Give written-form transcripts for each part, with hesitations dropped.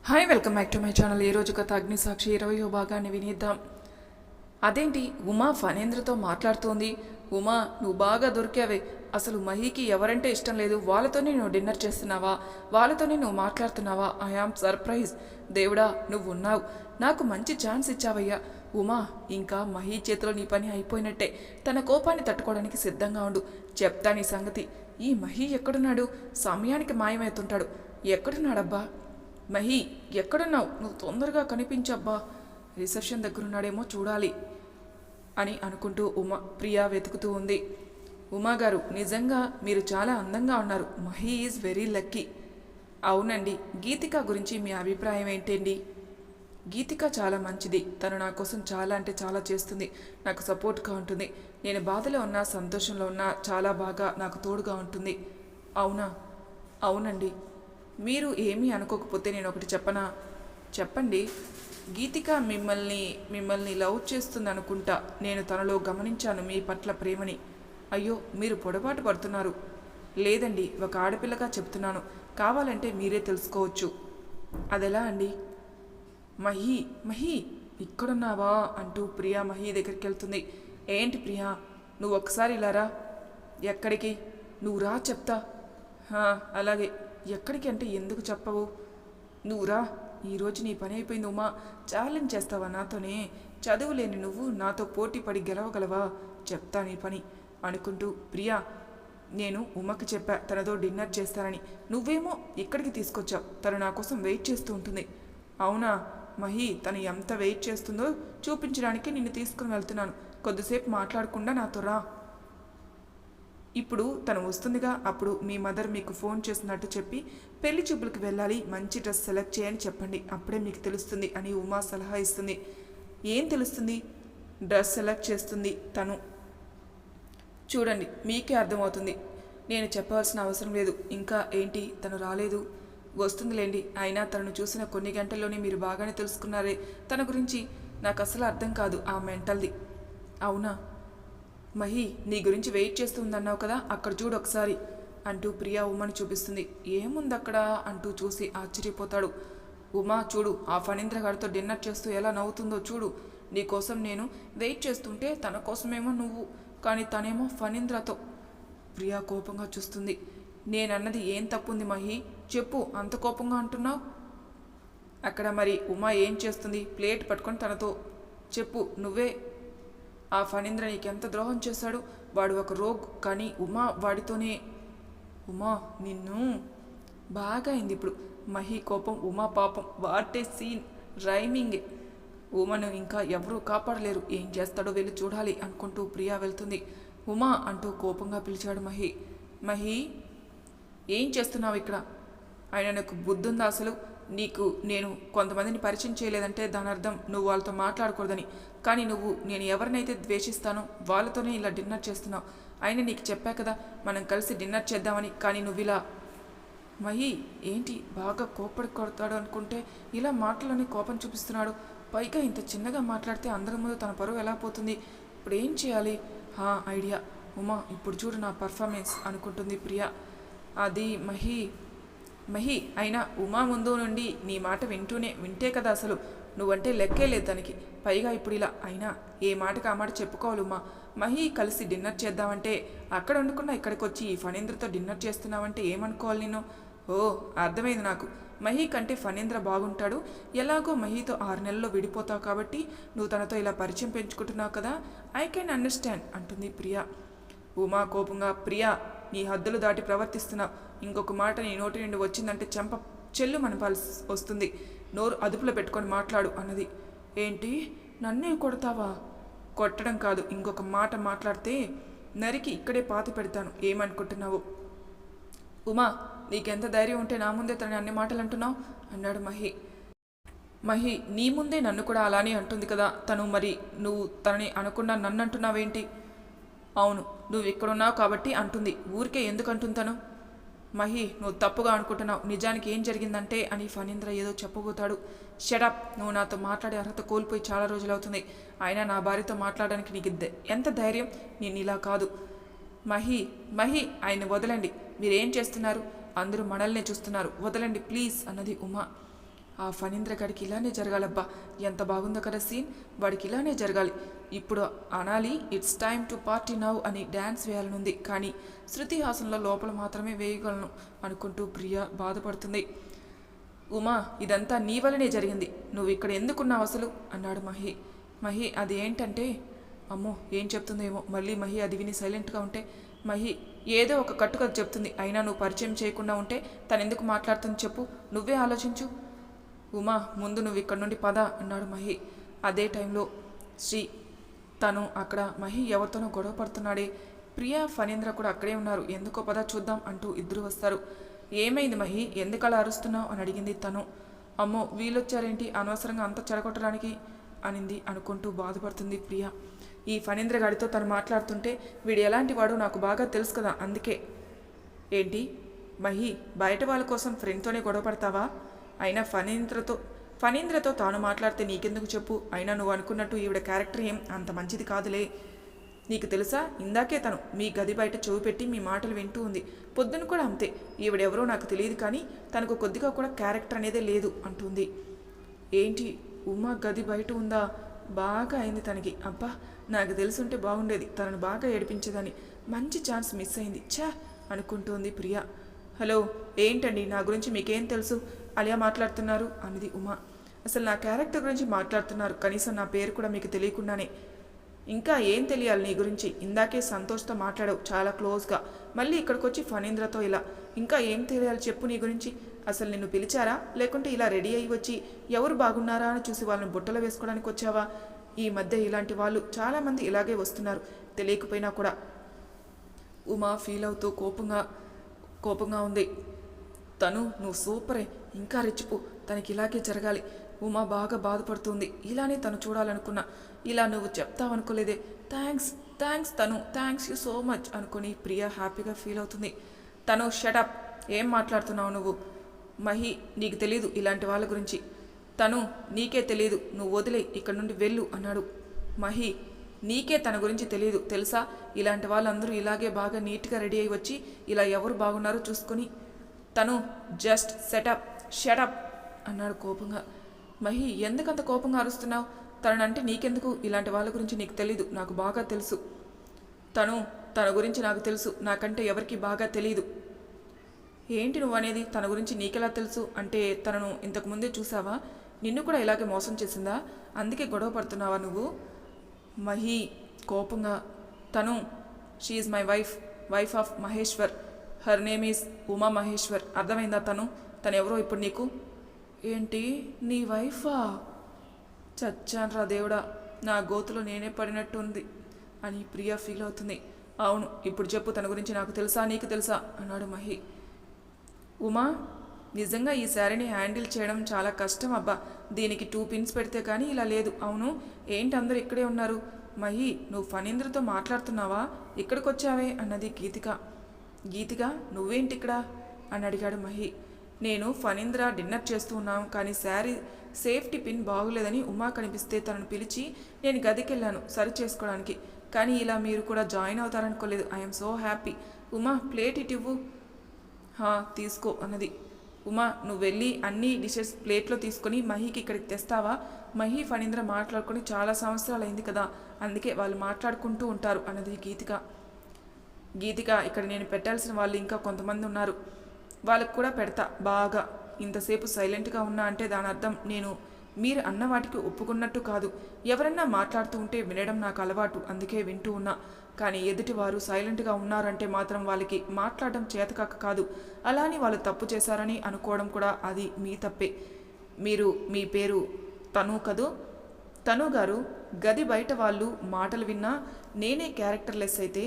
Hi welcome back to my channel. ఈ రోజు కథ అగ్నిసాక్షి 20వ భాగాన్ని వినిద్దాం. అదేంటి ఉమా ఫణేంద్రతో మాట్లాడుతోంది. ఉమా నువ్వు బాగా దొరికావే. అసలు మహీకి ఎవరంటే ఇష్టం లేదు, వాళ్ళతోనే నువ్వు డిన్నర్ చేస్తున్నావా, వాళ్ళతోనే నువ్వు మాట్లాడుతున్నావా? I am surprise. దేవుడా నువ్వు ఉన్నావు, నాకు మంచి ఛాన్స్ ఇచ్చావయ్యా. ఉమా ఇంకా మహీ చేతిలో నీ పని అయిపోయినట్టే. తన కోపాన్ని తట్టుకోవడానికి సిద్ధంగా ఉండు. చెప్తా నీ సంగతి. ఈ మహీ ఎక్కడున్నాడు? సమయానికి మాయమవుతుంటాడు. ఎక్కడున్నాడబ్బా? మహి ఎక్కడున్నావు? నువ్వు తొందరగా కనిపించబ్బా. రిసెప్షన్ దగ్గరున్నాడేమో చూడాలి అని అనుకుంటూ ప్రియా వెతుకుతూ ఉంది. ఉమాగారు నిజంగా మీరు చాలా అందంగా ఉన్నారు. Mahi is very lucky. అవునండి. గీతిక గురించి మీ అభిప్రాయం ఏంటండి? గీతిక చాలా మంచిది. తను నా కోసం చాలా అంటే చాలా చేస్తుంది. నాకు సపోర్ట్గా ఉంటుంది. నేను బాధలో ఉన్నా సంతోషంలో ఉన్నా చాలా బాగా నాకు తోడుగా ఉంటుంది. అవునా? అవునండి. మీరు ఏమీ అనుకోకపోతే నేను ఒకటి చెప్పనా? చెప్పండి. గీతిక మిమ్మల్ని లవ్ చేస్తుంది అనుకుంటా. నేను తనలో గమనించాను మీ పట్ల ప్రేమని. అయ్యో మీరు పొడబాటు పడుతున్నారు. లేదండి, ఒక ఆడపిల్లగా చెప్తున్నాను. కావాలంటే మీరే తెలుసుకోవచ్చు. అదెలా అండి? మహి మహి ఇక్కడున్నావా అంటూ ప్రియా మహి దగ్గరికి వెళ్తుంది. ఏంటి ప్రియా, నువ్వు ఒకసారి ఇలా రా. ఎక్కడికి? నువ్వు రా చెప్తా. అలాగే. ఎక్కడికి అంటే ఎందుకు చెప్పవు? నువ్వురా, ఈరోజు నీ పని అయిపోయింది. ఉమా ఛాలెంజ్ చేస్తావా నాతోనే? చదువు లేని నువ్వు నాతో పోటీ పడి గెలవగలవా? చెప్తా నీ పని అనుకుంటూ ప్రియా, నేను ఉమ్మకి చెప్పా తనతో డిన్నర్ చేస్తానని. నువ్వేమో ఇక్కడికి తీసుకొచ్చావు. తను నా కోసం వెయిట్ చేస్తూ ఉంటుంది. అవునా మహి, తను ఎంత వెయిట్ చేస్తుందో చూపించడానికి నిన్ను తీసుకుని వెళ్తున్నాను. కొద్దిసేపు మాట్లాడకుండా నాతో రా. ఇప్పుడు తను వస్తుందిగా, అప్పుడు మీ మదర్ మీకు ఫోన్ చేస్తున్నట్టు చెప్పి పెళ్లి చూపులకు వెళ్ళాలి, మంచి డ్రెస్ సెలెక్ట్ చేయని చెప్పండి. అప్పుడే మీకు తెలుస్తుంది అని ఉమా సలహా ఇస్తుంది. ఏం తెలుస్తుంది? డ్రెస్ సెలెక్ట్ చేస్తుంది తను. చూడండి మీకే అర్థమవుతుంది. నేను చెప్పవలసిన అవసరం లేదు. ఇంకా ఏంటి, తను రాలేదు? వస్తుందిలేండి. అయినా తనను చూసిన కొన్ని గంటల్లోనే మీరు బాగానే తెలుసుకున్నారే తన గురించి. నాకు అసలు అర్థం కాదు ఆ మెంటల్ది. అవునా మహి, నీ గురించి వెయిట్ చేస్తుందన్నావు కదా, అక్కడ చూడు ఒకసారి అంటూ ప్రియా ఉమాని చూపిస్తుంది. ఏముంది అక్కడ అంటూ చూసి ఆశ్చర్యపోతాడు. ఉమా చూడు, ఆ ఫణీంద్ర గారితో డిన్నర్ చేస్తూ ఎలా నవ్వుతుందో చూడు. నీకోసం నేను వెయిట్ చేస్తుంటే తన కోసమేమో నువ్వు, కానీ తనేమో ఫణీంద్రతో. ప్రియా కోపంగా చూస్తుంది. నేనన్నది ఏం తప్పుంది మహి? చెప్పు, అంత కోపంగా అంటున్నావు. అక్కడ మరి ఉమా ఏం చేస్తుంది? ప్లేట్ పట్టుకొని తనతో చెప్పు. నువ్వే ఆ ఫణీంద్ర నీకెంత ద్రోహం చేశాడు. వాడు ఒక రోగ్, కానీ ఉమా వాడితోనే. ఉమా నిన్ను. బాగా అయింది ఇప్పుడు మహి కోపం, ఉమా పాపం. What a scene, rhyming. ఉమను ఇంకా ఎవరూ కాపాడలేరు. ఏం చేస్తాడో వెళ్ళి చూడాలి అనుకుంటూ ప్రియా వెళ్తుంది. ఉమా అంటూ కోపంగా పిలిచాడు మహి. మహి ఏం చేస్తున్నావు ఇక్కడ? ఆయన నాకు బుద్ధుందా అసలు? నీకు నేను కొంతమందిని పరిచయం చేయలేదంటే దాని అర్థం నువ్వు వాళ్ళతో మాట్లాడకూడదని. కానీ నువ్వు నేను ఎవరినైతే ద్వేషిస్తానో వాళ్ళతోనే ఇలా డిన్నర్ చేస్తున్నావు. అయినా నీకు చెప్పా కదా మనం కలిసి డిన్నర్ చేద్దామని. కానీ నువ్వు ఇలా. మహి ఏంటి, బాగా కోపడి కొడతాడు అనుకుంటే ఇలా మాటలోనే కోపం చూపిస్తున్నాడు. పైగా ఇంత చిన్నగా మాట్లాడితే అందరి ముందు తన పరువు ఎలా పోతుంది? ఇప్పుడు ఏం చేయాలి? ఐడియా. ఉమా ఇప్పుడు చూడు నా పర్ఫార్మెన్స్ అనుకుంటుంది ప్రియా. అది మహి అయినా ఉమా ముందు నుండి నీ మాట వింటే కదా అసలు నువ్వంటే లెక్కే లేదు దానికి. పైగా ఇప్పుడు ఇలా. అయినా ఏ మాటకు ఆ మాట చెప్పుకోవాలి ఉమా. మహి కలిసి డిన్నర్ చేద్దామంటే అక్కడ ఉండకుండా ఇక్కడికి వచ్చి ఈ ఫణీంద్రతో డిన్నర్ చేస్తున్నావంటే ఏమనుకోవాలి నేను? ఓ అర్థమైంది నాకు. మహి కంటే ఫణీంద్ర బాగుంటాడు. ఎలాగో మహితో 6 నెలల్లో విడిపోతావు కాబట్టి నువ్వు తనతో ఇలా పరిచయం పెంచుకుంటున్నావు కదా. ఐ కెన్ అండర్స్టాండ్ అంటుంది ప్రియా. ఉమా కోపంగా, ప్రియా నీ హద్దులు దాటి ప్రవర్తిస్తున్నావు. ఇంకొక మాట నీ నోటి నుండి వచ్చిందంటే చెంప చెల్లు మనపాల్సి వస్తుంది. నోరు అదుపులో పెట్టుకొని మాట్లాడు అన్నది. ఏంటి, నన్నే కొడతావా? కొట్టడం కాదు, ఇంకొక మాట మాట్లాడితే నరికి ఇక్కడే పాతి పెడతాను. ఏమనుకుంటున్నావు? ఉమా నీకెంత ధైర్యం ఉంటే నా ముందే తనని అన్ని మాటలు అంటున్నావు అన్నాడు మహి నీ ముందే నన్ను కూడా అలానే అంటుంది కదా తను. మరి నువ్వు తనని అనకుండా నన్ను అంటున్నావేంటి? అవును, నువ్వు ఇక్కడున్నావు కాబట్టి అంటుంది. ఊరికే ఎందుకు అంటుంది తను? మహి నువ్వు తప్పుగా అనుకుంటున్నావు. నిజానికి ఏం జరిగిందంటే అని ఫణీంద్ర ఏదో చెప్పబోతాడు. షడప్, నువ్వు నాతో మాట్లాడే అర్హత కోల్పోయి చాలా రోజులవుతుంది. అయినా నా భార్యతో మాట్లాడడానికి నీకు ఎంత ధైర్యం? నేను ఇలా కాదు. మహి ఆయన వదలండి. మీరేం చేస్తున్నారు? అందరూ మనల్నే చూస్తున్నారు, వదలండి ప్లీజ్ అన్నది ఉమా. ఆ ఫణీంద్ర గడికి ఇలానే జరగాలబ్బా. ఎంత బాగుందో కదా సీన్. వాడికి ఇలానే జరగాలి. ఇప్పుడు అనాలి it's time to party now అని డ్యాన్స్ వేయాలనుంది. కానీ శృతి హాసన్లో లోపల మాత్రమే వేయగలను అనుకుంటూ ప్రియ బాధపడుతుంది. ఉమా, ఇదంతా నీ వల్లనే జరిగింది. నువ్వు ఇక్కడ ఎందుకున్నావు అసలు అన్నాడు మహి. మహి అది ఏంటంటే, అమ్మో ఏం చెప్తుందేమో. మళ్ళీ మహి అది విని సైలెంట్గా ఉంటే, మహి ఏదో ఒక కట్టుకథ చెప్తుంది. అయినా నువ్వు పరిచయం చేయకుండా ఉంటే తను ఎందుకు మాట్లాడుతుంది చెప్పు. నువ్వే ఆలోచించు. ఉమా, ముందు నువ్వు ఇక్కడ నుండి పద అన్నాడు మహి. అదే టైంలో శ్రీ తను అక్కడ మహి ఎవరితోనో గొడవ పడుతున్నాడే. ప్రియా ఫణీంద్ర కూడా అక్కడే ఉన్నారు. ఎందుకో పద చూద్దాం అంటూ ఇద్దరు వస్తారు. ఏమైంది మహి, ఎందుకలా అరుస్తున్నావు అని అడిగింది తను. అమ్మో వీళ్ళొచ్చారేంటి అనవసరంగా అంత చెడగొట్టడానికి అనింది అనుకుంటూ బాధపడుతుంది ప్రియా. ఈ ఫణీంద్ర గాడితో తను మాట్లాడుతుంటే వీడు ఎలాంటి వాడో నాకు బాగా తెలుసు కదా, అందుకే. ఏంటి మహి, బయట వాళ్ళ కోసం ఫ్రెండ్తోనే గొడవ పడతావా? అయినా ఫణీంద్రతో తాను మాట్లాడితే నీకెందుకు చెప్పు. అయినా నువ్వు అనుకున్నట్టు ఈవిడ క్యారెక్టర్ ఏం అంత మంచిది కాదులే. నీకు తెలుసా, ఇందాకే తను మీ గది బయట చెవి పెట్టి మీ మాటలు వింటూ ఉంది. పొద్దున కూడా అంతే. ఈవిడెవరో నాకు తెలియదు కానీ తనకు కొద్దిగా కూడా క్యారెక్టర్ అనేదే లేదు అంటుంది. ఏంటి ఉమా గది బయట ఉందా? బాగా అయింది తనకి. అబ్బా నాకు తెలుసుంటే బాగుండేది. తనను బాగా ఏడిపించేదని. మంచి ఛాన్స్ మిస్ అయింది ఛా అనుకుంటోంది ప్రియా. హలో ఏంటండి, నా గురించి మీకేం తెలుసు అలియా మాట్లాడుతున్నారు అన్నది ఉమా. అసలు నా క్యారెక్టర్ గురించి మాట్లాడుతున్నారు, కనీసం నా పేరు కూడా మీకు తెలియకుండానే. ఇంకా ఏం తెలియాలి నీ గురించి? ఇందాకే సంతోష్తో మాట్లాడావు చాలా క్లోజ్గా, మళ్ళీ ఇక్కడికి వచ్చి ఫణీంద్రతో ఇలా. ఇంకా ఏం తెలియాలి చెప్పు నీ గురించి. అసలు నిన్ను పిలిచారా, లేకుంటే ఇలా రెడీ అయ్యి వచ్చి ఎవరు బాగున్నారా అని చూసి వాళ్ళని బుట్టలో వేసుకోవడానికి వచ్చావా? ఈ మధ్య ఇలాంటి వాళ్ళు చాలామంది ఇలాగే వస్తున్నారు, తెలియకపోయినా కూడా. ఉమా ఫీల్ అవుతూ కోపంగా ఉంది. నువ్వు సూపరే, ఇంకా రెచ్చిపో. తనకి ఇలాగే జరగాలి. ఉమా బాగా బాధపడుతుంది. ఇలానే తను చూడాలనుకున్నా, ఇలా నువ్వు చెప్తావనుకోలేదే. Thanks thanks you so much అనుకుని ప్రియా హ్యాపీగా ఫీల్ అవుతుంది. తను షటప్, ఏం మాట్లాడుతున్నావు నువ్వు? మహి నీకు తెలీదు ఇలాంటి వాళ్ళ గురించి. నీకే తెలీదు, నువ్వు వదిలే, ఇక్కడ నుండి వెళ్ళు అన్నాడు. మహి నీకే తన గురించి తెలియదు తెలుసా? ఇలాంటి వాళ్ళందరూ ఇలాగే బాగా నీట్గా రెడీ అయ్యి వచ్చి ఇలా ఎవరు బాగున్నారో చూసుకొని. తను జస్ట్ షటప్ అన్నాడు కోపంగా. మహి ఎందుకంత కోపంగా అరుస్తున్నావు? తనంటే నీకెందుకు? ఇలాంటి వాళ్ళ గురించి నీకు తెలీదు, నాకు బాగా తెలుసు. తన గురించి నాకు తెలుసు, నాకంటే ఎవరికి బాగా తెలీదు. ఏంటి నువ్వు అనేది? తన గురించి నీకెలా తెలుసు అంటే తనను ఇంతకుముందే చూసావా? నిన్ను కూడా ఇలాగే మోసం చేసిందా? అందుకే గొడవ పడుతున్నావా నువ్వు? మహి కోపంగా, she's my wife of Maheshwar. Her name is Uma Maheshwar. అర్థమైందా? తను ఎవరో ఇప్పుడు నీకు? ఏంటి నీ వైఫా? చచ్చాన్రా దేవుడా, నా గోతులో నేనే పడినట్టుంది అని ప్రియా ఫీల్ అవుతుంది. అవును, ఇప్పుడు చెప్పు, తన గురించి నాకు తెలుసా నీకు తెలుసా అన్నాడు మహి. ఉమా నిజంగా ఈ శారీని హ్యాండిల్ చేయడం చాలా కష్టం అబ్బా. దీనికి 2 పిన్స్ పెడితే కానీ ఇలా లేదు. అవును ఏంటి అందరూ ఇక్కడే ఉన్నారు? మహి నువ్వు ఫణీంద్రతో మాట్లాడుతున్నావా? ఇక్కడికి వచ్చావే అన్నది గీతిక నువ్వేంటి ఇక్కడ అని అడిగాడు మహి. నేను ఫణీంద్ర డిన్నర్ చేస్తూ ఉన్నాం, కానీ శారీ సేఫ్టీ పిన్ బాగులేదని ఉమా కనిపిస్తే తనను పిలిచి నేను గదికి వెళ్ళాను సరి చేసుకోవడానికి. కానీ ఇలా మీరు కూడా జాయిన్ అవుతారనుకోలేదు. I'm so happy. Uma plate ఇటివ్వు. తీసుకో అన్నది. ఉమా నువ్వు వెళ్ళి అన్ని డిషెస్ ప్లేట్లో తీసుకొని మహికి ఇక్కడికి తెస్తావా? మహి ఫణీంద్ర మాట్లాడుకొని చాలా సంవత్సరాలు అయింది కదా, అందుకే వాళ్ళు మాట్లాడుకుంటూ ఉంటారు అన్నది గీతిక ఇక్కడ నేను పెట్టాల్సిన వాళ్ళు ఇంకా కొంతమంది ఉన్నారు, వాళ్ళకు కూడా పెడతా. బాగా ఇంతసేపు సైలెంట్గా ఉన్నా అంటే దాని అర్థం మీరు అన్న వాటికి ఒప్పుకున్నట్టు కాదు. ఎవరన్నా మాట్లాడుతూ ఉంటే వినడం నాకు అలవాటు, అందుకే వింటూ ఉన్నా. కానీ ఎదుటివారు సైలెంట్గా ఉన్నారంటే మాత్రం వాళ్ళకి మాట్లాడడం చేతకాక కాదు. అలాని వాళ్ళు తప్పు చేశారని అనుకోవడం కూడా అది మీ తప్పే. మీ పేరు తను కదూ? తను గారు, గది బయట వాళ్ళు మాటలు విన్నా నేనే క్యారెక్టర్లెస్ అయితే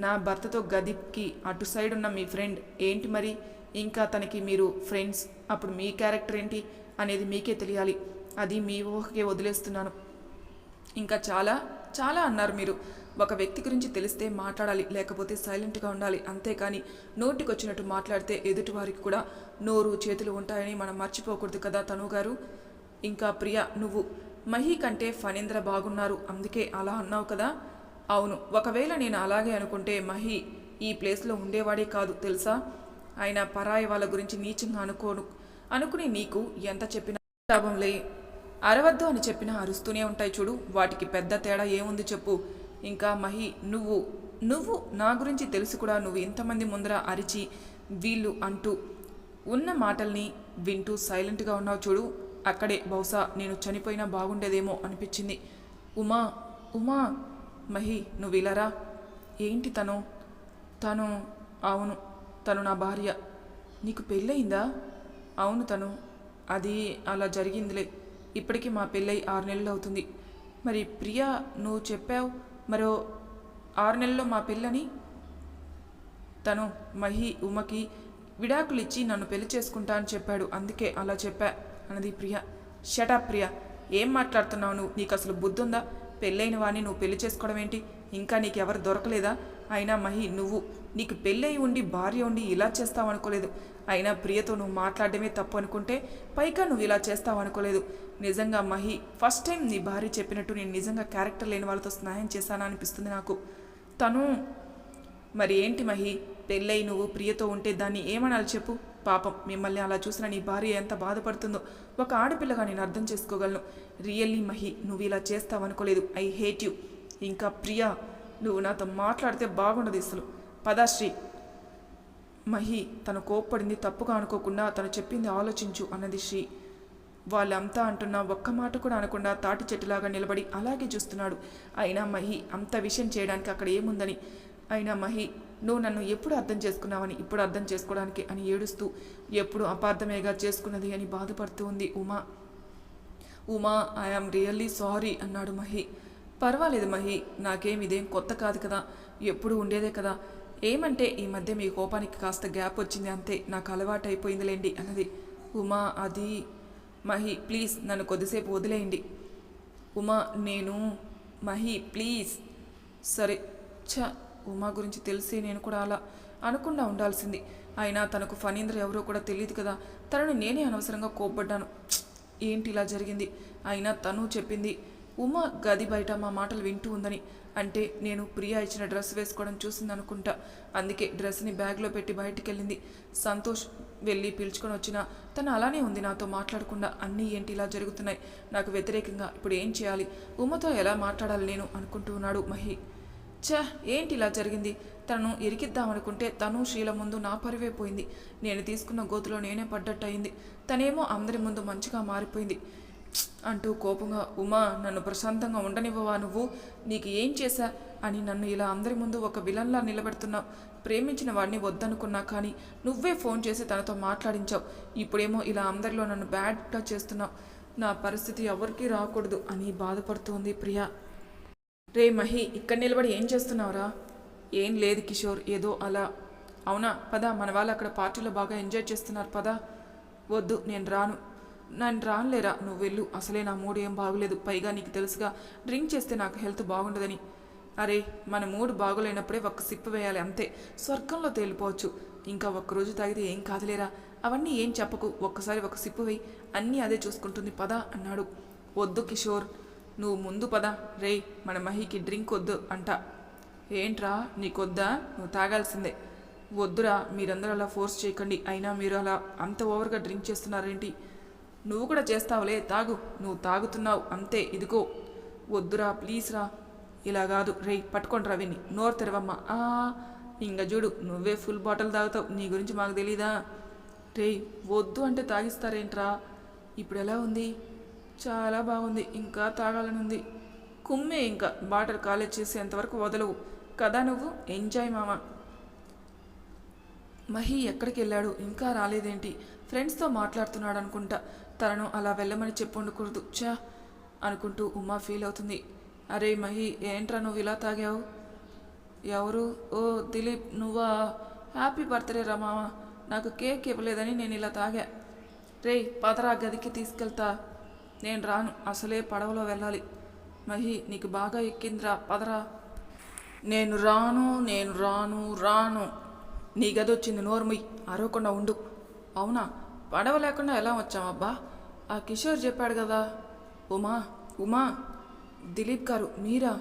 నా భర్తతో గదికి అటు సైడ్ ఉన్న మీ ఫ్రెండ్ ఏంటి మరి? ఇంకా తనకి మీరు ఫ్రెండ్స్, అప్పుడు మీ క్యారెక్టర్ ఏంటి అనేది మీకే తెలియాలి. అది మీ ఊహకే వదిలేస్తున్నాను. ఇంకా చాలా చాలా అన్నారు మీరు. ఒక వ్యక్తి గురించి తెలిస్తే మాట్లాడాలి, లేకపోతే సైలెంట్గా ఉండాలి. అంతేకాని నోటికొచ్చినట్టు మాట్లాడితే ఎదుటివారికి కూడా నోరు చేతులు ఉంటాయని మనం మర్చిపోకూడదు కదా తను గారు. ఇంకా ప్రియా, నువ్వు మహి కంటే ఫణీంద్ర బాగున్నారు, అందుకే అలా అన్నావు కదా? అవును, ఒకవేళ నేను అలాగే అనుకుంటే మహి ఈ ప్లేస్లో ఉండేవాడే కాదు తెలుసా? ఆయన పరాయి వాళ్ళ గురించి నీచంగా అనుకుని నీకు ఎంత చెప్పినా లాభంలే, అరవద్దు అని చెప్పినా అరుస్తూనే ఉంటాయి చూడు, వాటికి పెద్ద తేడా ఏముంది చెప్పు. ఇంకా మహి, నువ్వు నువ్వు నా గురించి తెలిసి కూడా నువ్వు ఇంతమంది ముందర అరిచి వీళ్ళు అంటూ ఉన్న మాటల్ని వింటూ సైలెంట్గా ఉన్నావు చూడు, అక్కడే బహుశా నేను చనిపోయినా బాగుండేదేమో అనిపించింది. ఉమా ఉమా మహి, నువ్వు ఇలారా. ఏంటి తను? తను అవును, తను నా భార్య. నీకు పెళ్ళయిందా? అవును, తను అది అలా జరిగిందిలే. ఇప్పటికీ మా పెళ్ళై 6 నెలలు అవుతుంది. మరి ప్రియా, నువ్వు చెప్పావు మరో 6 నెలల్లో మా పెళ్ళని. తను మహి ఉమకి విడాకులు ఇచ్చి నన్ను పెళ్లి చేసుకుంటా అని చెప్పాడు, అందుకే అలా చెప్పా అన్నది ప్రియా. షటప్ ప్రియా, ఏం మాట్లాడుతున్నావు నువ్వు? నీకు అసలు బుద్ధి ఉందా? పెళ్ళైన వాడిని నువ్వు పెళ్లి చేసుకోవడం ఏంటి? ఇంకా నీకెవరు దొరకలేదా? అయినా మహి, నీకు పెళ్ళై ఉండి భార్య ఉండి ఇలా చేస్తావు అనుకోలేదు. అయినా ప్రియతో నువ్వు మాట్లాడడమే తప్పు అనుకుంటే పైగా నువ్వు ఇలా చేస్తావు అనుకోలేదు. నిజంగా మహి, ఫస్ట్ టైం నీ భార్య చెప్పినట్టు నేను నిజంగా క్యారెక్టర్ లేని వాళ్ళతో స్నేహం చేశానా అనిపిస్తుంది నాకు. తను మరి ఏంటి మహి, పెళ్ళై నువ్వు ప్రియతో ఉంటే దాన్ని ఏమనాలి చెప్పు? పాపం, మిమ్మల్ని అలా చూసిన నీ భార్య ఎంత బాధపడుతుందో ఒక ఆడపిల్లగా నేను అర్థం చేసుకోగలను. రియల్లీ మహి, నువ్వు ఇలా చేస్తావనుకోలేదు. I hate you. ఇంకా ప్రియా, నువ్వు నాతో మాట్లాడితే బాగుండదు అసలు. పదాశ్రీ. మహి తను కోప్పడింది తప్పుగా అనుకోకుండా తను చెప్పింది ఆలోచించు అన్నది శ్రీ. వాళ్ళంతా అంటున్నా ఒక్క మాట కూడా అనకుండా తాటి చెట్టులాగా నిలబడి అలాగే చూస్తున్నాడు. అయినా మహి అంత విషయం చేయడానికి అక్కడ ఏముందని. అయినా మహి, నువ్వు నన్ను ఎప్పుడు అర్థం చేసుకున్నావని, ఇప్పుడు అర్థం చేసుకోవడానికి అని ఏడుస్తూ ఎప్పుడు అపార్థమేగా చేసుకున్నది అని బాధపడుతూ ఉంది ఉమా. ఐఆమ్ రియల్లీ సారీ అన్నాడు మహి. పర్వాలేదు మహి, ఇదేం కొత్త కాదు కదా, ఎప్పుడు ఉండేదే కదా. ఏమంటే ఈ మధ్య మీ కోపానికి కాస్త గ్యాప్ వచ్చింది అంతే, నాకు అలవాటు అయిపోయిందిలేండి అన్నది ఉమా. అది మహి, ప్లీజ్ నన్ను కొద్దిసేపు వదిలేయండి. మహి ప్లీజ్. సరే. ఉమా గురించి తెలిసి నేను కూడా అలా అనకుండా ఉండాల్సింది. అయినా తనకు ఫణీంద్ర ఎవరో కూడా తెలియదు కదా, తనను నేనే అనవసరంగా కోప్పడ్డాను. ఏంటి ఇలా జరిగింది? అయినా తను చెప్పింది ఉమా గది బయట మా మాటలు వింటూ ఉందని. అంటే నేను ప్రియా ఇచ్చిన డ్రెస్ వేసుకోవడం చూసిందనుకుంటా, అందుకే డ్రెస్ని బ్యాగ్లో పెట్టి బయటికి వెళ్ళింది. సంతోష్ వెళ్ళి పిలుచుకొని వచ్చినా తను అలానే ఉంది నాతో మాట్లాడకుండా. అన్నీ ఏంటి ఇలా జరుగుతున్నాయి నాకు వ్యతిరేకంగా? ఇప్పుడు ఏం చేయాలి? ఉమతో ఎలా మాట్లాడాలి నేను అనుకుంటూ ఉన్నాడు మహి. ఏంటి ఇలా జరిగింది? తనను ఇరికిద్దామనుకుంటే తను శ్రీల ముందు నా పరివే పోయింది. నేను తీసుకున్న గోతులో నేనే పడ్డట్టు అయింది. తనేమో అందరి ముందు మంచిగా మారిపోయింది అంటూ కోపంగా, ఉమా నన్ను ప్రశాంతంగా ఉండనివ్వవా నువ్వు? నీకు ఏం చేశా అని నన్ను ఇలా అందరి ముందు ఒక విలన్లా నిలబెడుతున్నావు. ప్రేమించిన వాడిని వద్దనుకున్నా కానీ నువ్వే ఫోన్ చేసి తనతో మాట్లాడించావు. ఇప్పుడేమో ఇలా అందరిలో నన్ను బ్యాడ్గా చేస్తున్నావు. నా పరిస్థితి ఎవరికీ రాకూడదు అని బాధపడుతోంది ప్రియా. రే మహి, ఇక్కడ నిలబడి ఏం చేస్తున్నావురా? ఏం లేదు కిషోర్, ఏదో అలా. అవునా, పద, మన వాళ్ళు అక్కడ పార్టీలో బాగా ఎంజాయ్ చేస్తున్నారు, పద. వద్దు, నేను రానులేరా, నువ్వు వెళ్ళు. అసలే నా మూడు ఏం బాగోలేదు. పైగా నీకు తెలుసుగా డ్రింక్ చేస్తే నాకు హెల్త్ బాగుండదని. అరే, మన మూడు బాగోలేనప్పుడే ఒక్క సిప్పు వేయాలి అంతే, స్వర్గంలో తేలిపోవచ్చు. ఇంకా ఒక్కరోజు తాగితే ఏం కాదులేరా. అవన్నీ ఏం చెప్పకు, ఒక్కసారి ఒక సిప్పు వేయి, అన్నీ అదే చూసుకుంటుంది, పద అన్నాడు. వద్దు కిషోర్, నువ్వు ముందు పద. రే, మన మహికి డ్రింక్ వద్దు అంట. ఏంట్రా నీకొద్దా? నువ్వు తాగాల్సిందే. వద్దురా, మీరందరూ అలా ఫోర్స్ చేయకండి. అయినా మీరు అలా అంత ఓవర్గా డ్రింక్ చేస్తున్నారేంటి? నువ్వు కూడా చేస్తావులే, తాగు. నువ్వు తాగుతున్నావు అంతే, ఇదిగో. వద్దురా ప్లీజ్ రా. ఇలా కాదు. రే, పట్టుకోండి విని, నోరు తెరవమ్మా. ఇంక చూడు, నువ్వే ఫుల్ బాటిల్ తాగుతావు, నీ గురించి మాకు తెలీదా? రే, వద్దు అంటే తాగిస్తారేంట్రా? ఇప్పుడు ఎలా ఉంది? చాలా బాగుంది, ఇంకా తాగాలని ఉంది. కుమ్మే, ఇంకా బాటిల్ కాలేజ్ చేసేంతవరకు వదలవు కదా నువ్వు. ఎంజాయ్ మామ. మహి ఎక్కడికి వెళ్ళాడు? ఇంకా రాలేదేంటి? ఫ్రెండ్స్తో మాట్లాడుతున్నాడు అనుకుంటా. తనను అలా వెళ్ళమని చెప్పుండకూడదు అనుకుంటూ ఉమా ఫీల్ అవుతుంది. అరే మహి, ఏంట్రా నువ్వు ఇలా తాగావు? ఎవరు? ఓ దిలీప్, నువ్వా? హ్యాపీ బర్త్డే రా మామ. నాకు కేక్ ఇవ్వలేదని నేను ఇలా తాగా. రే, పదరా, గదికి తీసుకెళ్తా. నేను రాను, అసలే పడవలో వెళ్ళాలి. మహి, నీకు బాగా ఎక్కిందిరా, పదరా. నేను రాను. నీ గది వచ్చింది, నోర్ముయ్, అరవకుండా ఉండు. అవునా, పడవ లేకుండా ఎలా వచ్చామబ్బా? ఆ కిషోర్ చెప్పాడు కదా. ఉమా, దిలీప్ గారు మీరా?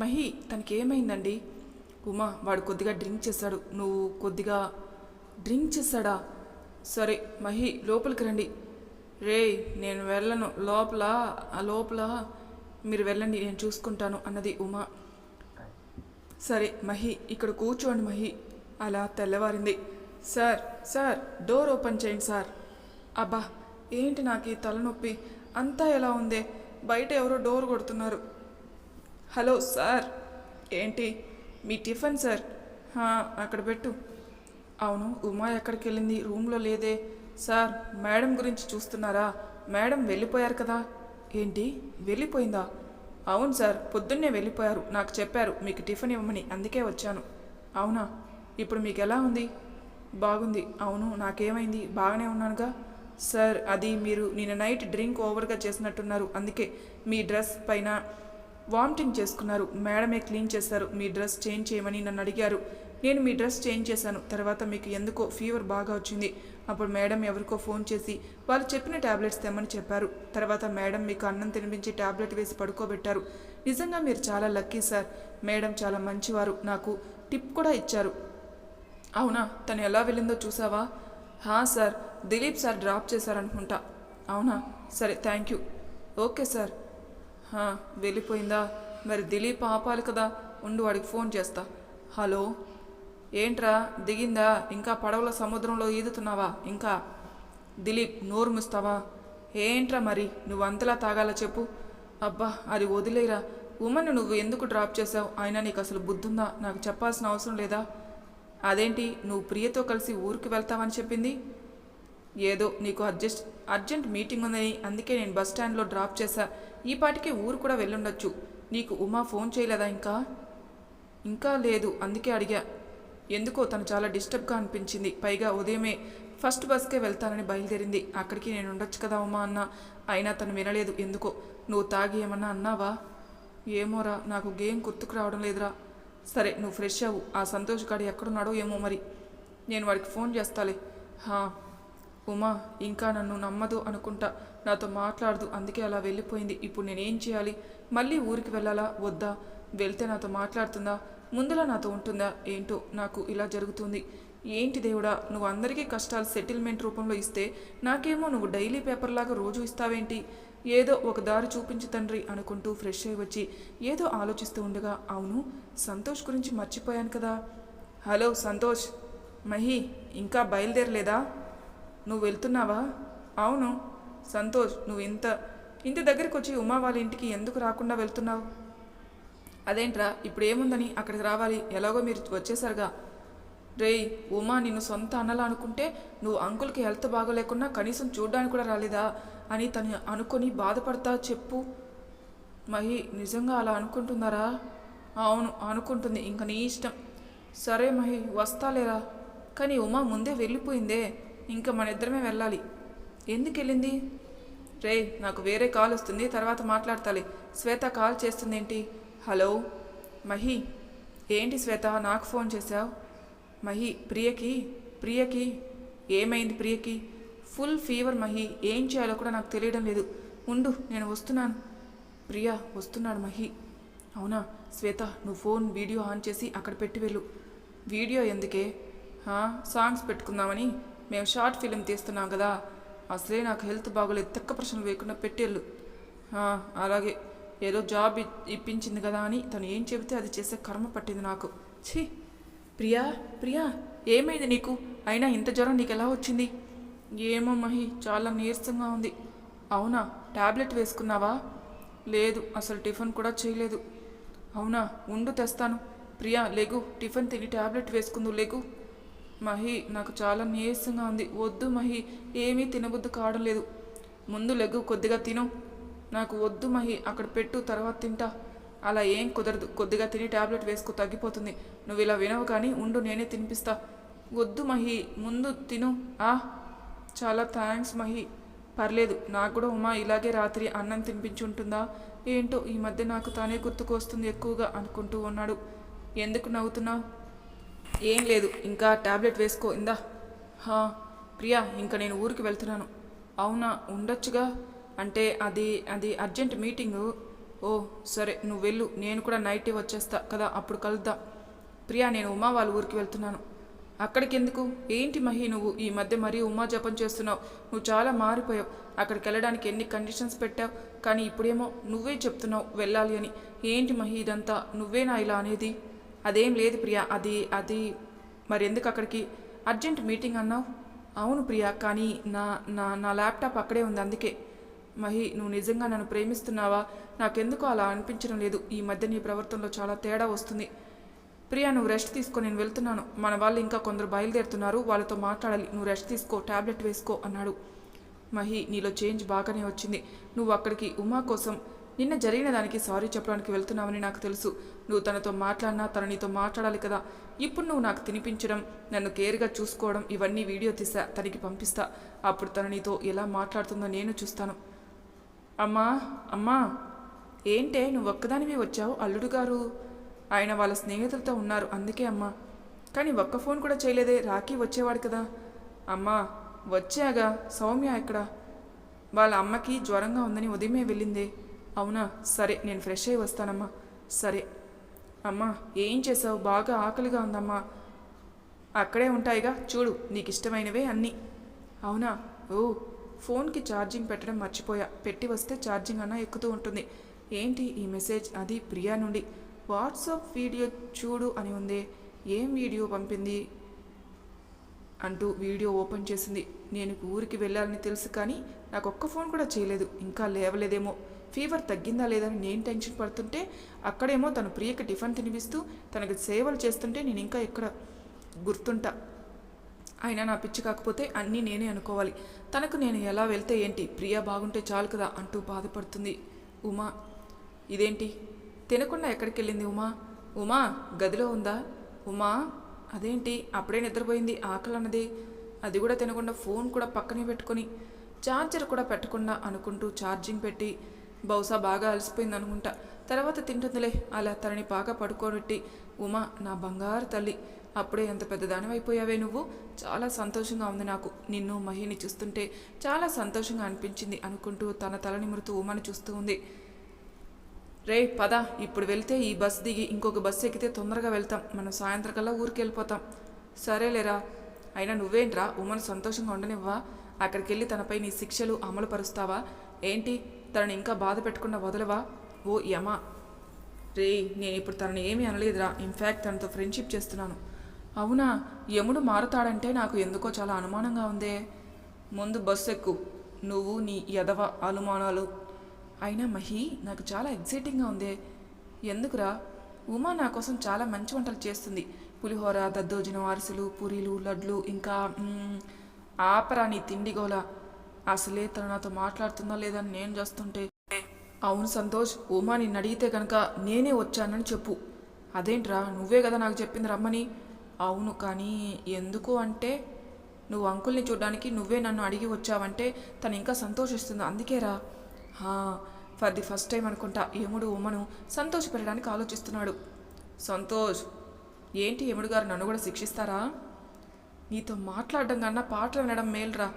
మహి తనకి ఏమైందండి? ఉమా, వాడు కొద్దిగా డ్రింక్ చేశాడు. నువ్వు కొద్దిగా డ్రింక్ చేశాడా? సరే మహి, లోపలికి రండి. రేయ్ నేను వెళ్ళను, లోపల మీరు వెళ్ళండి, నేను చూసుకుంటాను అన్నది ఉమా. సరే మహి ఇక్కడ కూర్చోండి మహి. అలా తెల్లవారింది. సార్ సార్ డోర్ ఓపెన్ చేయండి సార్. అబ్బా ఏంటి నాకు ఈ తలనొప్పి, అంతా ఎలా ఉందే, బయట ఎవరో డోర్ కొడుతున్నారు. Hello sir. ఏంటి మీ టిఫిన్ సార్? అక్కడ పెట్టు. అవును ఉమా ఎక్కడికి వెళ్ళింది, రూమ్లో లేదే. సార్ మేడం గురించి చూస్తున్నారా? మేడం వెళ్ళిపోయారు కదా. ఏంటి వెళ్ళిపోయిందా? అవును సార్, పొద్దున్నే వెళ్ళిపోయారు, నాకు చెప్పారు మీకు టిఫిన్ ఇవ్వమని, అందుకే వచ్చాను. అవునా, ఇప్పుడు మీకు ఎలా ఉంది? బాగుంది. అవును నాకేమైంది, బాగానే ఉన్నానుగా. సార్ అది మీరు నిన్న నైట్ డ్రింక్ ఓవర్గా చేసినట్టున్నారు, అందుకే మీ డ్రెస్ పైన వామిటింగ్ చేసుకున్నారు. మేడమే క్లీన్ చేశారు. మీ డ్రెస్ చేంజ్ చేయమని నన్ను అడిగారు. నేను మీ డ్రెస్ చేంజ్ చేశాను. తర్వాత మీకు ఎందుకో ఫీవర్ బాగా వచ్చింది. అప్పుడు మేడం ఎవరికో ఫోన్ చేసి వాళ్ళు చెప్పిన ట్యాబ్లెట్స్ తెమ్మని చెప్పారు. తర్వాత మేడం మీకు అన్నం తినిపించి ట్యాబ్లెట్ వేసి పడుకోబెట్టారు. నిజంగా మీరు చాలా లక్కీ సార్. మేడం చాలా మంచివారు, నాకు టిప్ కూడా ఇచ్చారు. అవునా, తను ఎలా వెళ్ళిందో చూసావా? సార్, దిలీప్ సార్ డ్రాప్ చేశారనుకుంటా. అవునా, సరే థ్యాంక్ యూ. Okay sir. వెళ్ళిపోయిందా? మరి దిలీప్ ఆపాలి కదా, ఉండు వాడికి ఫోన్ చేస్తా. హలో, ఏంట్రా దిగిందా? ఇంకా పడవల సముద్రంలో ఈదుతున్నావా? ఇంకా దిలీప్ నోరు ముస్తావా? ఏంట్రా మరి నువ్వు అంతలా తాగాల చెప్పు. అబ్బా అది వదిలేరా. ఉమన్ను నువ్వు ఎందుకు డ్రాప్ చేసావు? అయినా నీకు అసలు బుద్ధుందా? నాకు చెప్పాల్సిన అవసరం లేదా? అదేంటి నువ్వు ప్రియతో కలిసి ఊరికి వెళ్తావని చెప్పింది? ఏదో నీకు అర్జెంట్ మీటింగ్ ఉందని, అందుకే నేను బస్ స్టాండ్లో డ్రాప్ చేశా. ఈ పాటికి ఊరు కూడా వెళ్ళుండొచ్చు. నీకు ఉమా ఫోన్ చేయలేదా? ఇంకా లేదు, అందుకే అడిగా. ఎందుకో తను చాలా డిస్టర్బ్గా అనిపించింది. పైగా ఉదయమే ఫస్ట్ బస్కే వెళ్తానని బయలుదేరింది. అక్కడికి నేను ఉండొచ్చు కదా ఉమా అన్నా, అయినా తను వినలేదు. ఎందుకో. నువ్వు తాగి ఏమన్నా అన్నావా? ఏమోరా, నాకు గేమ్ గుర్తుకు రావడం లేదురా. సరే నువ్వు ఫ్రెష్ అవ్వు. ఆ సంతోష్ గాడు ఎక్కడున్నాడో ఏమో మరి, నేను వాడికి ఫోన్ చేస్తాలే. ఉమా ఇంకా నన్ను నమ్మదు అనుకుంటా, నాతో మాట్లాడదు, అందుకే అలా వెళ్ళిపోయింది. ఇప్పుడు నేనేం చేయాలి? మళ్ళీ ఊరికి వెళ్ళాలా వద్దా? వెళ్తే నాతో మాట్లాడుతుందా? ముందులా నాతో ఉంటుందా? ఏంటో నాకు ఇలా జరుగుతుంది. ఏంటి దేవుడా, నువ్వు అందరికీ కష్టాలు సెటిల్మెంట్ రూపంలో ఇస్తే నాకేమో నువ్వు డైలీ పేపర్లాగా రోజు ఇస్తావేంటి? ఏదో ఒక దారి చూపించు తండ్రి అనుకుంటూ ఫ్రెష్ అయి వచ్చి ఏదో ఆలోచిస్తూ ఉండగా, అవును సంతోష్ గురించి మర్చిపోయాను కదా. హలో సంతోష్. మహి ఇంకా బయలుదేరలేదా? నువ్వు వెళ్తున్నావా? అవును. సంతోష్ నువ్వు ఇంటి దగ్గరికి వచ్చి ఉమా వాళ్ళ ఇంటికి ఎందుకు రాకుండా వెళ్తున్నావు? అదేంట్రా ఇప్పుడు ఏముందని అక్కడికి రావాలి, ఎలాగో మీరు వచ్చేసారుగా. రేయ్ ఉమా నిన్ను సొంత అన్నలా అనుకుంటే నువ్వు అంకుల్కి హెల్త్ బాగోలేకున్నా కనీసం చూడ్డానికి కూడా రాలేదా అని తను అనుకొని బాధపడతా చెప్పు. మహి నిజంగా అలా అనుకుంటున్నారా? అవును అనుకుంటుంది, ఇంక నీ ఇష్టం. సరే మహి వస్తాలేరా. కానీ ఉమా ముందే వెళ్ళిపోయిందే, ఇంకా మన ఇద్దరమే వెళ్ళాలి. ఎందుకు వెళ్ళింది? రే నాకు వేరే కాల్ వస్తుంది, తర్వాత మాట్లాడతాలే. శ్వేత కాల్ చేస్తుందేంటి? హలో మహి. ఏంటి శ్వేత నాకు ఫోన్ చేశావు? మహి ప్రియకి ఏమైంది? ప్రియకి ఫుల్ ఫీవర్ మహి, ఏం చేయాలో కూడా నాకు తెలియడం లేదు. ఉండు నేను వస్తున్నాను. ప్రియా వస్తున్నాడు మహి. అవునా శ్వేత, నువ్వు ఫోన్ వీడియో ఆన్ చేసి అక్కడ పెట్టి వెళ్ళు. వీడియో ఎందుకే? సాంగ్స్ పెట్టుకుందామని, మేము షార్ట్ ఫిలిం తీస్తున్నాం కదా. అసలే నాకు హెల్త్ బాగోలేదు, తెక్క ప్రశ్నలు వేయకుండా పెట్టేళ్ళు. అలాగే ఏదో జాబ్ ఇప్పించింది కదా అని తను ఏం చెబితే అది చేసే కర్మ పట్టింది నాకు. ఛీ. ప్రియా ఏమైంది నీకు? అయినా ఇంత జ్వరం నీకు ఎలా వచ్చింది? ఏమో మహి, చాలా నీరసంగా ఉంది. అవునా, టాబ్లెట్ వేసుకున్నావా? లేదు, అసలు టిఫిన్ కూడా చేయలేదు. అవునా, ఉండు తెస్తాను. ప్రియా లెగు, టిఫిన్ తిని టాబ్లెట్ వేసుకుందు లెగు. మహి నాకు చాలా నీరసంగా ఉంది. వద్దు మహి, ఏమీ తినబుద్ధి కావడం లేదు. ముందు లెగు, కొద్దిగా తిను. నాకు వద్దు మహి, అక్కడ పెట్టు, తర్వాత తింటా. అలా ఏం కుదరదు, కొద్దిగా తిని టాబ్లెట్ వేసుకో, తగ్గిపోతుంది. నువ్వు ఇలా వినవు కానీ ఉండు, నేనే తినిపిస్తా. వద్దు మహి, ముందు తిను. చాలా థ్యాంక్స్ మహి. పర్లేదు, నాకు కూడా ఉమా ఇలాగే రాత్రి అన్నం తినిపించుంటుందా ఏంటో, ఈ మధ్య నాకు తానే గుర్తుకు వస్తుంది ఎక్కువగా అనుకుంటూ ఉన్నాడు. ఎందుకు నవ్వుతున్నావు? ఏం లేదు, ఇంకా టాబ్లెట్ వేసుకో. ఇందా. ప్రియా ఇంకా నేను ఊరికి వెళ్తున్నాను. అవునా, ఉండొచ్చుగా. అంటే అది అర్జెంట్ మీటింగు. ఓ సరే, నువ్వు వెళ్ళు, నేను కూడా నైట్ వచ్చేస్తా కదా, అప్పుడు కలుద్దాం. ప్రియా నేను ఉమా వాళ్ళ ఊరికి వెళ్తున్నాను. అక్కడికి ఎందుకు? ఏంటి మహి నువ్వు ఈ మధ్య మరీ ఉమా జపం చేస్తున్నావు. నువ్వు చాలా మారిపోయావు. అక్కడికి వెళ్ళడానికి ఎన్ని కండిషన్స్ పెట్టావు, కానీ ఇప్పుడేమో నువ్వే చెప్తున్నావు వెళ్ళాలి అని. ఏంటి మహి ఇదంతా? నువ్వేనా ఇలా అనేది? అదేం లేదు ప్రియా, అది మరెందుకు అక్కడికి అర్జెంట్ మీటింగ్ అన్నావు? అవును ప్రియా, కానీ నా నా నా ల్యాప్టాప్ అక్కడే ఉంది అందుకే. మహి నువ్వు నిజంగా నన్ను ప్రేమిస్తున్నావా? నాకెందుకు అలా అనిపించడం లేదు. ఈ మధ్య నీ ప్రవర్తనలో చాలా తేడా వస్తుంది. ప్రియా నువ్వు రెస్ట్ తీసుకో, నేను వెళ్తున్నాను. మన వాళ్ళు ఇంకా కొందరు బయలుదేరుతున్నారు, వాళ్ళతో మాట్లాడాలి. నువ్వు రెస్ట్ తీసుకో, టాబ్లెట్ వేసుకో అన్నాడు. మహి నీలో చేంజ్ బాగానే వచ్చింది. నువ్వు అక్కడికి ఉమా కోసం నిన్న జరిగిన దానికి సారీ చెప్పడానికి వెళ్తున్నావని నాకు తెలుసు. నువ్వు తనతో మాట్లాడినా తను నీతో మాట్లాడాలి కదా. ఇప్పుడు నువ్వు నాకు తినిపించడం, నన్ను కేర్గా చూసుకోవడం, ఇవన్నీ వీడియో తీసా తనకి పంపిస్తా. అప్పుడు తను నీతో ఎలా మాట్లాడుతుందో నేను చూస్తాను. అమ్మా అమ్మా ఏంటే నువ్వు ఒక్కదానివి వచ్చావు? అల్లుడు గారు ఆయన వాళ్ళ స్నేహితులతో ఉన్నారు అందుకే అమ్మా. కానీ ఒక్క ఫోన్ కూడా చేయలేదే, రాఖీ వచ్చేవాడు కదా. అమ్మా వచ్చాగా. సౌమ్య ఇక్కడ వాళ్ళ అమ్మకి జ్వరంగా ఉందని ఉదయమే వెళ్ళిందే. అవునా, సరే నేను ఫ్రెష్ అయ్యి వస్తానమ్మా. సరే అమ్మా. ఏం చేసావు? బాగా ఆకలిగా ఉందమ్మా. అక్కడే ఉంటాయిగా, చూడు నీకు ఇష్టమైనవే అన్నీ. అవునా? ఓ ఫోన్కి ఛార్జింగ్ పెట్టడం మర్చిపోయా. పెట్టి వస్తే ఛార్జింగ్ అన్నా ఎక్కుతూ ఉంటుంది. ఏంటి ఈ మెసేజ్? అది ప్రియా నుండి. వాట్సాప్ వీడియో చూడు అని ఉంది. ఏం వీడియో పంపింది అంటూ వీడియో ఓపెన్ చేసింది. నేను ఊరికి వెళ్ళాలని తెలుసు కానీ నాకు ఒక్క ఫోన్ కూడా చేయలేదు. ఇంకా లేవలేదేమో. ఫీవర్ తగ్గిందా లేదని నేను టెన్షన్ పడుతుంటే అక్కడేమో తను ప్రియకి టిఫిన్ తినిపిస్తూ తనకి సేవలు చేస్తుంటే నేను ఇంకా ఎక్కడ గుర్తుంటా. అయినా నా పిచ్చి కాకపోతే అన్నీ నేనే అనుకోవాలి. తనకు నేను ఎలా వెళ్తే ఏంటి, ప్రియా బాగుంటే చాలు కదా అంటూ బాధపడుతుంది ఉమా. ఇదేంటి తినకుండా ఎక్కడికి వెళ్ళింది ఉమా? ఉమా గదిలో ఉందా? ఉమా అదేంటి అప్పుడే నిద్రపోయింది, ఆకలి అన్నది. అది కూడా తినకుండా ఫోన్ కూడా పక్కనే పెట్టుకొని ఛార్జర్ కూడా పెట్టకుండా అనుకుంటూ ఛార్జింగ్ పెట్టి బహుశా బాగా అలసిపోయింది అనుకుంటా. తర్వాత తింటుందిలే అలా తనని బాగా పడుకోబెట్టి. ఉమా నా బంగారు తల్లి, అప్పుడే ఎంత పెద్దదానివైపోయావే నువ్వు. చాలా సంతోషంగా ఉంది నాకు నిన్ను మహిని చూస్తుంటే చాలా సంతోషంగా అనిపించింది అనుకుంటూ తన తల నిమురుతూ ఉమాని చూస్తూ ఉంది. రే పద, ఇప్పుడు వెళ్తే ఈ బస్ దిగి ఇంకొక బస్సు ఎక్కితే తొందరగా వెళ్తాం. మనం సాయంత్రం కల్లా ఊరికి వెళ్ళిపోతాం. సరేలేరా. అయినా నువ్వేంట్రా ఉమను సంతోషంగా ఉండనివ్వా? అక్కడికి వెళ్ళి తనపై నీ శిక్షలు అమలు పరుస్తావా ఏంటి? తనని ఇంకా బాధ పెట్టకుండా వదలవా? ఓ యమా. రే నేను ఇప్పుడు తనని ఏమీ అనలేదురా. ఇన్ఫ్యాక్ట్ తనతో ఫ్రెండ్షిప్ చేస్తున్నాను. అవునా? యముడు మారుతాడంటే నాకు ఎందుకో చాలా అనుమానంగా ఉందే. ముందు బస్సు ఎక్కు, నువ్వు నీ యదవ అనుమానాలు. అయినా మహి నాకు చాలా ఎగ్జైటింగ్గా ఉందే. ఎందుకురా? ఉమా నా కోసం చాలా మంచి వంటలు చేస్తుంది. పులిహోర, దద్దోజనం, అరిసెలు, పూరీలు, లడ్లు, ఇంకా ఆపరా నీ తిండిగోల. అసలే తను నాతో మాట్లాడుతుందా లేదని నేను చేస్తుంటే. అవును సంతోష్, ఉమా నిన్ను అడిగితే కనుక నేనే వచ్చానని చెప్పు. అదేంట్రా, నువ్వే కదా నాకు చెప్పింది రమ్మని. అవును, కానీ ఎందుకు అంటే నువ్వు అంకుల్ని చూడడానికి నువ్వే నన్ను అడిగి వచ్చావంటే తను ఇంకా సంతోషిస్తుంది అందుకేరా. ఫర్ ది ఫస్ట్ టైం అనుకుంటా యముడు ఉమను సంతోషపెట్టడానికి ఆలోచిస్తున్నాడు. సంతోష్ ఏంటి యముడు గారు నన్ను కూడా శిక్షిస్తారా? నీతో మాట్లాడడం కన్నా పాటలు వినడం మేలురా.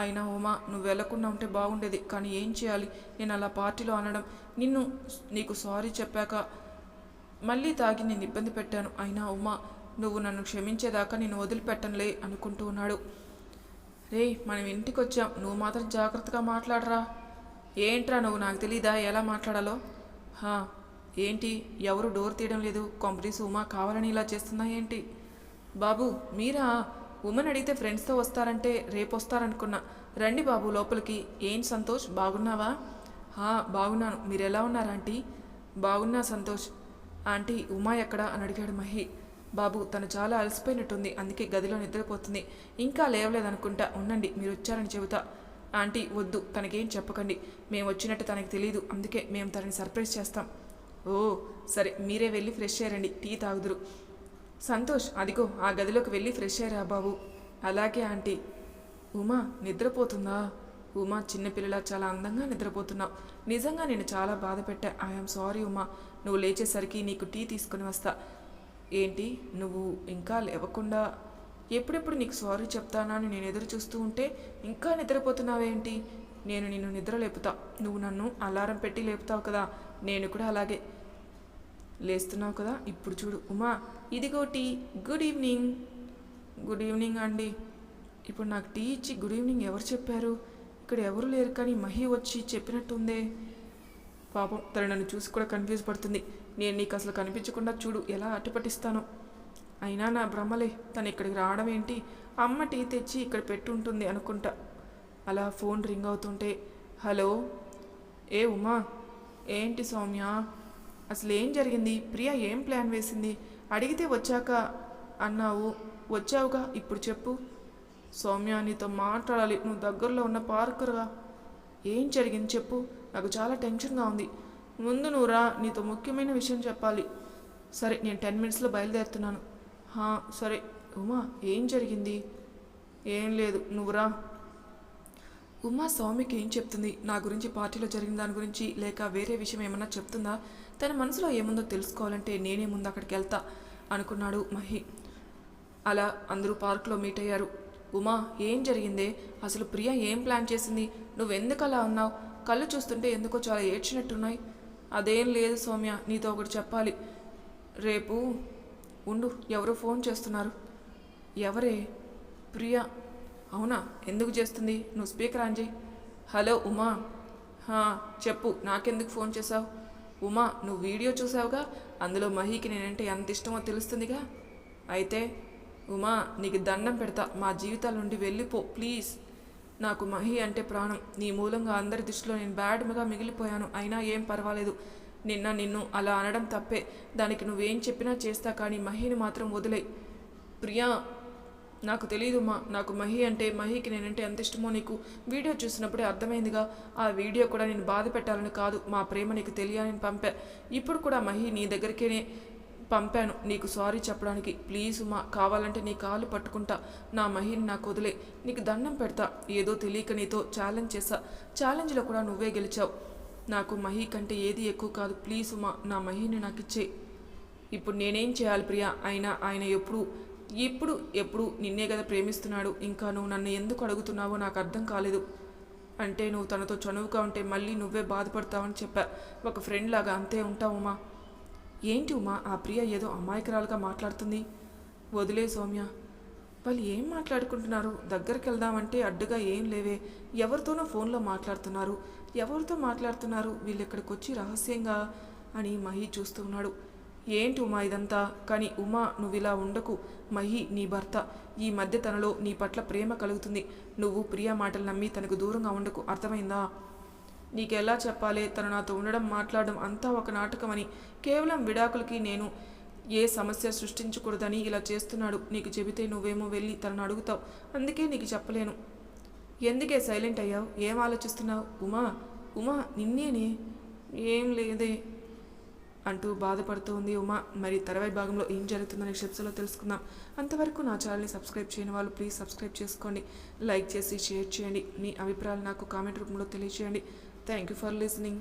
అయినా ఉమా నువ్వు వెళ్లకుండా ఉంటే బాగుండేది, కానీ ఏం చేయాలి, నేను అలా పార్టీలో అనడం, నీకు సారీ చెప్పాక మళ్ళీ తాగి నేను ఇబ్బంది పెట్టాను. అయినా ఉమా నువ్వు నన్ను క్షమించేదాకా నేను వదిలిపెట్టనులే అనుకుంటూ ఉన్నాడు. రే మనం ఇంటికి వచ్చాం, నువ్వు మాత్రం జాగ్రత్తగా మాట్లాడరా. ఏంట్రా నువ్వు, నాకు తెలీదా ఎలా మాట్లాడాలో? ఏంటి ఎవరు డోర్ తీయడం లేదు? కొంపరీస్ ఉమా కావాలని ఇలా చేస్తుందా ఏంటి? బాబు మీరా? ఉమన్ అడిగితే ఫ్రెండ్స్తో వస్తారంటే రేపు వస్తారనుకున్నా. రండి బాబు లోపలికి. ఏం సంతోష్ బాగున్నావా? బాగున్నాను, మీరు ఎలా ఉన్నారు ఆంటీ? బాగున్నా సంతోష్. ఆంటీ ఉమా ఎక్కడా అని అడిగాడు మహి. బాబు తను చాలా అలసిపోయినట్టుంది, అందుకే గదిలో నిద్రపోతుంది, ఇంకా లేవలేదనుకుంటా. ఉండండి మీరు వచ్చారని చెబుతా. ఆంటీ వద్దు, తనకేం చెప్పకండి, మేము వచ్చినట్టు తనకి తెలియదు, అందుకే మేము తనని సర్ప్రైజ్ చేస్తాం. ఓ సరే, మీరే వెళ్ళి ఫ్రెష్ అయ్యారండి, టీ తాగుదురు. సంతోష్ అదిగో ఆ గదిలోకి వెళ్ళి ఫ్రెష్ అయ్యారా బాబు. అలాగే ఆంటీ. ఉమా నిద్రపోతుందా? ఉమా చిన్నపిల్లలా చాలా అందంగా నిద్రపోతున్నావు. నిజంగా నేను చాలా బాధ పెట్టా. I'm sorry Uma. నువ్వు లేచేసరికి నీకు టీ తీసుకుని వస్తా. ఏంటి నువ్వు ఇంకా లేవకుండా? ఎప్పుడెప్పుడు నీకు సారీ చెప్తానా అని నేను ఎదురు చూస్తూ ఉంటే ఇంకా నిద్రపోతున్నావేంటి? నేను నిన్ను నిద్ర లేపుతా, నువ్వు నన్ను అలారం పెట్టి లేపుతావు కదా, నేను కూడా అలాగే లేస్తున్నావు కదా. ఇప్పుడు చూడు ఉమా, ఇదిగో tea. Good evening. Good evening అండి. ఇప్పుడు నాకు టీ ఇచ్చి గుడ్ ఈవినింగ్ ఎవరు చెప్పారు? ఇక్కడ ఎవరు లేరు కానీ మహి వచ్చి చెప్పినట్టుందే. పాపం తను నన్ను చూసి కూడా కన్ఫ్యూజ్ పడుతుంది. నేను నీకు అసలు కనిపించకుండా చూడు ఎలా అట్టుపట్టిస్తానో. అయినా నా భ్రమలే, తను ఇక్కడికి రావడం ఏంటి? అమ్మ టీ తెచ్చి ఇక్కడ పెట్టుంటుంది అనుకుంటా. అలా ఫోన్ రింగ్ అవుతుంటే, హలో, ఏ ఉమా, ఏంటి సౌమ్య, అసలు ఏం జరిగింది? ప్రియా ఏం ప్లాన్ వేసింది? అడిగితే వచ్చాక అన్నావు, వచ్చావుగా, ఇప్పుడు చెప్పు. సౌమ్య, నీతో మాట్లాడాలి, నువ్వు దగ్గరలో ఉన్న పార్కర్గా. ఏం జరిగింది చెప్పు, నాకు చాలా టెన్షన్గా ఉంది. ముందు నువ్వు రా, నీతో ముఖ్యమైన విషయం చెప్పాలి. సరే, నేను 10 మినిట్స్లో బయలుదేరుతున్నాను. సరే. ఉమా, ఏం జరిగింది? ఏం లేదు, నువ్వు రా. ఉమా సౌమ్యకి ఏం చెప్తుంది? నా గురించి, పార్టీలో జరిగిన దాని గురించి, లేక వేరే విషయం ఏమన్నా చెప్తుందా? తన మనసులో ఏముందో తెలుసుకోవాలంటే నేనే ముందు అక్కడికి వెళ్తా అనుకున్నాడు మహి. అలా అందరూ పార్క్లో మీట్ అయ్యారు. ఉమా, ఏం జరిగిందే? అసలు ప్రియా ఏం ప్లాన్ చేసింది? నువ్వెందుకు అలా ఉన్నావు? కళ్ళు చూస్తుంటే ఎందుకో చాలా ఏడ్చినట్టున్నాయి. అదేం లేదు సౌమ్య, నీతో ఒకటి చెప్పాలి. రేపు ఉండు, ఎవరో ఫోన్ చేస్తున్నారు. ఎవరే? ప్రియా. అవునా, ఎందుకు చేస్తుంది? నువ్వు స్పీకర్ ఆన్ చేయి. హలో ఉమా. చెప్పు, నాకెందుకు ఫోన్ చేసావు? ఉమా, నువ్వు వీడియో చూసావుగా, అందులో మహికి నేనంటే ఎంత ఇష్టమో తెలుస్తుందిగా. అయితే ఉమా, నీకు దండం పెడతా, మా జీవితాల నుండి వెళ్ళిపో ప్లీజ్. నాకు మహి అంటే ప్రాణం. నీ మూలంగా అందరి దృష్టిలో నేను బ్యాడ్గా మిగిలిపోయాను. అయినా ఏం పర్వాలేదు. నిన్ను అలా అనడం తప్పే. దానికి నువ్వేం చెప్పినా చేస్తా, కానీ మహిని మాత్రం వదిలేయ్. ప్రియా, నాకు తెలియదుమ్మా, నాకు మహి అంటే, మహికి నేనంటే ఎంత ఇష్టమో నీకు వీడియో చూసినప్పుడే అర్థమైందిగా. ఆ వీడియో కూడా నేను బాధ పెట్టాలని కాదు, మా ప్రేమ నీకు తెలియాలని పంపా. ఇప్పుడు కూడా మహి నీ దగ్గరికేనే పంపాను, నీకు సారీ చెప్పడానికి. ప్లీజ్ ఉమా, కావాలంటే నీ కాళ్ళు పట్టుకుంటా, నా మహిని నాకు వదిలే, నీకు దండం పెడతా. ఏదో తెలియక నీతో ఛాలెంజ్ చేశా, ఛాలెంజ్లో కూడా నువ్వే గెలిచావు. నాకు మహి కంటే ఏది ఎక్కువ కాదు. ప్లీజ్ ఉమా, నా మహిని నాకు ఇచ్చే. ఇప్పుడు నేనేం చేయాలి ప్రియా? ఆయన ఎప్పుడు నిన్నే కదా ప్రేమిస్తున్నాడు. ఇంకా నువ్వు నన్ను ఎందుకు అడుగుతున్నావో నాకు అర్థం కాలేదు. అంటే నువ్వు తనతో చనువుగా ఉంటే మళ్ళీ నువ్వే బాధపడతావని చెప్పా. ఒక ఫ్రెండ్ లాగా అంతే ఉంటావు ఉమా. ఏంటి ఉమా, ఆ ప్రియ ఏదో అమాయకురాలుగా మాట్లాడుతుంది. వదిలే సౌమ్య. వాళ్ళు ఏం మాట్లాడుకుంటున్నారు? దగ్గరికి వెళ్దామంటే అడ్డుగా ఏం లేవే. ఎవరితోనో ఫోన్లో మాట్లాడుతున్నారు. ఎవరితో మాట్లాడుతున్నారు వీళ్ళు ఇక్కడికి వచ్చి రహస్యంగా అని మహి చూస్తూ ఉన్నాడు. ఏంటి ఉమా ఇదంతా? కానీ ఉమా, నువ్వు ఇలా ఉండకు. మహి నీ భర్త. ఈ మధ్య తనలో నీ పట్ల ప్రేమ కలుగుతుంది. నువ్వు ప్రియా మాటలు నమ్మి తనకు దూరంగా ఉండకు, అర్థమైందా? నీకెలా చెప్పాలి? తను నాతో ఉండడం, మాట్లాడడం అంతా ఒక నాటకమని, కేవలం విడాకులకి నేను ఏ సమస్య సృష్టించకూడదని ఇలా చేస్తున్నాడు. నీకు చెబితే నువ్వేమో వెళ్ళి తనను అడుగుతావు. అందుకే నీకు చెప్పలేను. ఎందుకే సైలెంట్ అయ్యావు? ఏం ఆలోచిస్తున్నావు? ఉమా నిన్నేనే. ఏం లేదే అంటూ బాధపడుతూ ఉంది ఉమా. మరి తర్వాయి భాగంలో ఏం జరుగుతుందో నెక్స్ట్ ఎపిసోడ్లో తెలుసుకుందాం. అంతవరకు నా ఛానల్ని సబ్స్క్రైబ్ చేయని వాళ్ళు ప్లీజ్ సబ్స్క్రైబ్ చేసుకోండి. లైక్ చేసి షేర్ చేయండి. మీ అభిప్రాయాలు నాకు కామెంట్ రూపంలో తెలియజేయండి. Thank you for listening.